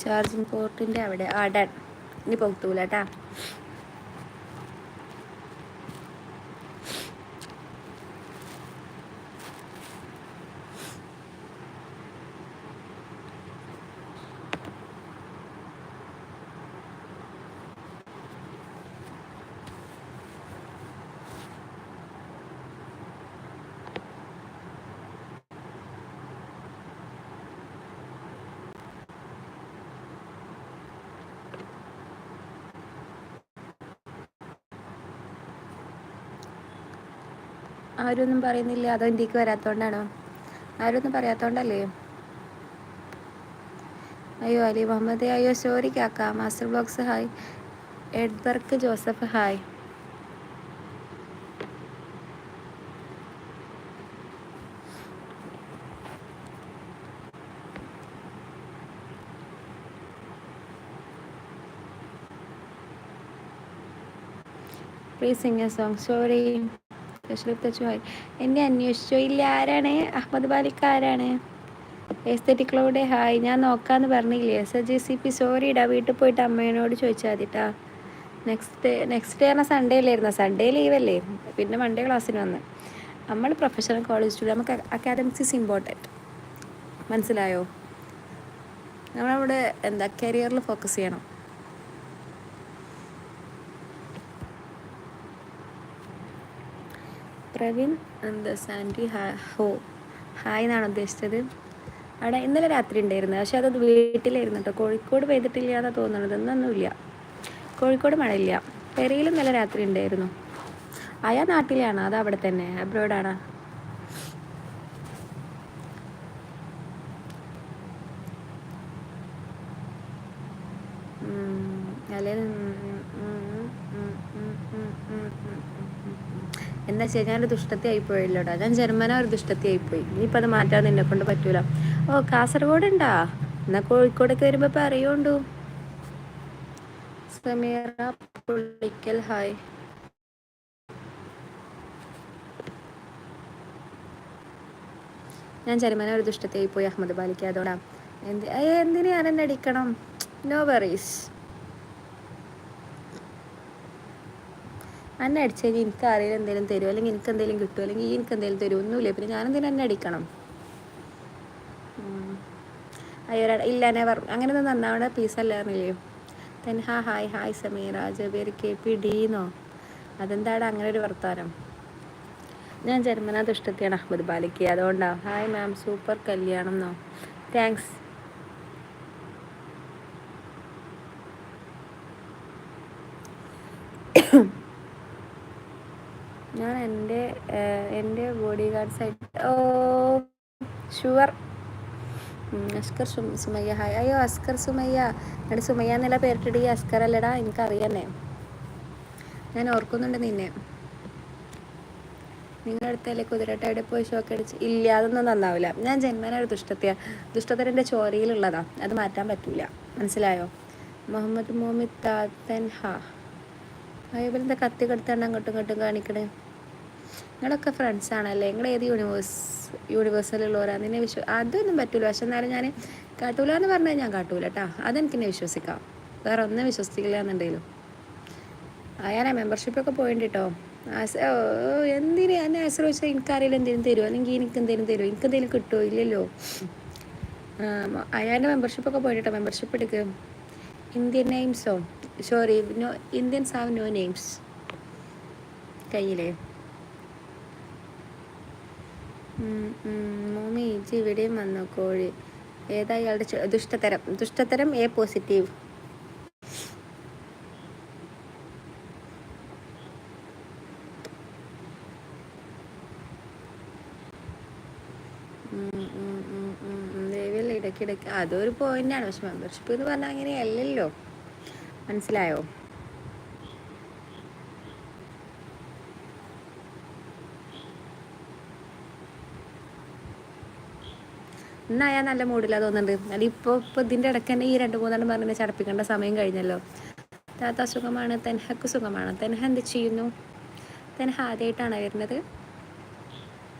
Charging പോർട്ടിൻ്റെ അവിടെ done. ഇനി പോകത്തൂല കേട്ടാ. ആരൊന്നും പറയുന്നില്ല. അതോ ഇന്ത്യക്ക് വരാത്തോണ്ടാണോ? ആരൊന്നും പറയാത്തോണ്ടല്ലേ? അയ്യോ അലി മുഹമ്മദ്, അയ്യോ സോറി കാക്ക. Master blogs hi. എഡ്ബർക്ക് Joseph hi. Please sing a song. Sorry hi. എന്നെ അന്വേഷിച്ചോ? ഇല്ല. ആരാണ്? അഹമ്മദ് ബാലിക്ക് ആരാണ്? എസ്തെറ്റിക്കളോടെ ഹായ്. ഞാൻ നോക്കാമെന്ന് പറഞ്ഞില്ലേ? SGCP. സോറി ഇടാ, വീട്ടിൽ പോയിട്ട് അമ്മേനോട് ചോദിച്ചാൽ മതിട്ടാ. നെക്സ്റ്റ് ഡേ പറഞ്ഞാൽ സൺഡേ അല്ലായിരുന്നോ? സൺഡേ ലീവല്ലേ, പിന്നെ മൺഡേ ക്ലാസ്സിന് വന്ന്. നമ്മൾ പ്രൊഫഷണൽ കോളേജ് സ്റ്റുഡൻറ്റ്, നമുക്ക് അക്കാഡമിക്സ് ഇസ് ഇമ്പോർട്ടൻറ്റ്. മനസ്സിലായോ? നമ്മളവിടെ കരിയറിൽ ഫോക്കസ് ചെയ്യണം. പ്രവീൺ സാൻഡി ഹായ് എന്നാണ് ഉദ്ദേശിച്ചത്. അവിടെ ഇന്നലെ രാത്രി ഉണ്ടായിരുന്നു, പക്ഷെ അത് വീട്ടിലായിരുന്നു കേട്ടോ. കോഴിക്കോട് പെയ്തിട്ടില്ല എന്നാണ് തോന്നുന്നത്. ഇന്നൊന്നുമില്ല, കോഴിക്കോട് മഴയില്ല. പെരയിലും ഇന്നലെ രാത്രി ഉണ്ടായിരുന്നു. അയാൾ നാട്ടിലാണ്, അത് അവിടെ തന്നെ, അബ്രോഡാണ്. എന്താ വെച്ചാൽ ഞാനൊരു ദുഷ്ടത്തി ആയിപ്പോയല്ലോടാ. ഞാൻ ജന്മന ഒരു ദുഷ്ടത്തി ആയിപ്പോയി. ഇനിയിപ്പോൾ അത് മാറ്റാൻ നിന്നെ കൊണ്ട് പറ്റൂല. ഓ കാസർഗോഡ് ഉണ്ടാ? എന്നാൽ കോഴിക്കോടൊക്കെ വരുമ്പോൾ ഇപ്പോൾ അറിയോണ്ടു. സമീറ പുള്ളിക്കൽ ഹായ്. ഞാൻ ജന്മന ഒരു ദുഷ്ടത്തി ആയിപ്പോയി അഹമ്മദ് ബാലിക്ക്, അതോടാ. എന്തിനു ഞാൻ എന്നെ അടിക്കണം? No worries. എന്നെ അടിച്ചു കഴിഞ്ഞാൽ എനിക്ക് ആരെങ്കിലും എന്തെങ്കിലും തരുമോ, അല്ലെങ്കിൽ എനിക്ക് എന്തെങ്കിലും കിട്ടുമോ, അല്ലെങ്കിൽ എനിക്ക് എന്തെങ്കിലും തരുമോ? ഒന്നുമില്ല. പിന്നെ ഞാനെന്തിനും എന്നെ അടിക്കണം? അയ്യോ ഇല്ല, നെവർ. അങ്ങനെയൊന്നും നന്നാവിടെ പീസല്ലായിരുന്നില്ലയോ? തെൻഹ hi. Hi Sameera. Jabir KP ഡീന്നോ? അതെന്താടാ അങ്ങനെ ഒരു വർത്താനം? ഞാൻ ജന്മനാ ദുഷ്ടത്തിയാണ് അഹമ്മദ് ബാലിക്ക്, അതുകൊണ്ടാണ്. ഹായ് മാം, സൂപ്പർ കല്യാണം എന്നോ? താങ്ക്സ്. ഞാൻ എൻ്റെ ബോഡി ഗാർഡ്സ് ആയിട്ട്. Oh sure. Askar Sumayya hi. അയ്യോ അസ്കർ സുമയ്യ, എന്നിട്ട് സുമയ്യ എന്നുള്ള പേരിട്ടിട്ട് ഈ അസ്കർ അല്ലടാ, എനിക്കറിയാന്നേ. ഞാൻ ഓർക്കുന്നുണ്ട് നിന്നെ. നിങ്ങളുടെ അടുത്തല്ലേ കുതിരട്ട് അവിടെ പോയി ഷോക്ക് അടിച്ച്? ഇല്ല, അതൊന്നും നന്നാവില്ല. ഞാൻ ജന്മന ഒരു ദുഷ്ടത്തരൻ്റെ ചോരയിലുള്ളതാ, അത് മാറ്റാൻ പറ്റൂല. മനസ്സിലായോ? മുഹമ്മദ് മോമിത് താത്തൻഹ. അതേപോലെ എന്താ കത്തി കെടുത്താണ്ട് അങ്ങോട്ടും ഇങ്ങോട്ടും കാണിക്കണേ? നിങ്ങളൊക്കെ ഫ്രണ്ട്സ് ആണല്ലേ? നിങ്ങൾ ഏത് യൂണിവേഴ്സിലുള്ളവരാ? നിന്നെ അതൊന്നും പറ്റൂല. പക്ഷെ എന്നാലും ഞാൻ കാട്ടൂല എന്ന് പറഞ്ഞാൽ ഞാൻ കാട്ടൂല കേട്ടാ. അതെനിക്കെന്നെ വിശ്വസിക്കാം, വേറെ ഒന്നും വിശ്വസിക്കില്ല എന്നുണ്ടെങ്കിലും. ഞാൻ മെമ്പർഷിപ്പൊക്കെ പോയിട്ടുണ്ട് കേട്ടോ. എന്തിന് എന്നെ ആശ്രയിച്ചാൽ എനിക്കറിയില്ല എന്തെങ്കിലും തരുമോ, അല്ലെങ്കിൽ എനിക്ക് എന്തെങ്കിലും തരുമോ? എനിക്ക് എന്തെങ്കിലും കിട്ടുമോ? ഇല്ലല്ലോ. അയാളുടെ മെമ്പർഷിപ്പൊക്കെ പോയിട്ടോ. മെമ്പർഷിപ്പ് എടുക്കുക. ഇന്ത്യൻ നെയിംസോ? Sorry, no, Indians have no names കയ്യിലേ. മോമി ഇജി ഇവിടെയും വന്നോ? കോഴി ഏതാ ഇയാളുടെ ദുഷ്ടത്തരം A പോസിറ്റീവ്. ഇടയ്ക്കിടയ്ക്ക് അതൊരു പോയിന്റാണ്. പക്ഷെ മെമ്പർഷിപ്പ് എന്ന് പറഞ്ഞാൽ അങ്ങനെയല്ലല്ലോ. മനസ്സിലായോ? ഇന്ന് അയാൾ നല്ല മൂഡിലാ തോന്നുന്നുണ്ട്. അതിപ്പോൾ ഇതിൻ്റെ ഇടയ്ക്ക് തന്നെ ഈ 2-3 പറഞ്ഞ് ചടപ്പിക്കേണ്ട സമയം കഴിഞ്ഞല്ലോ. താത്ത സുഖമാണ്, തെൻഹക്ക് സുഖമാണ്. തെൻഹ എന്ത് ചെയ്യുന്നു? തെൻഹ ആദ്യമായിട്ടാണ് വരുന്നത്.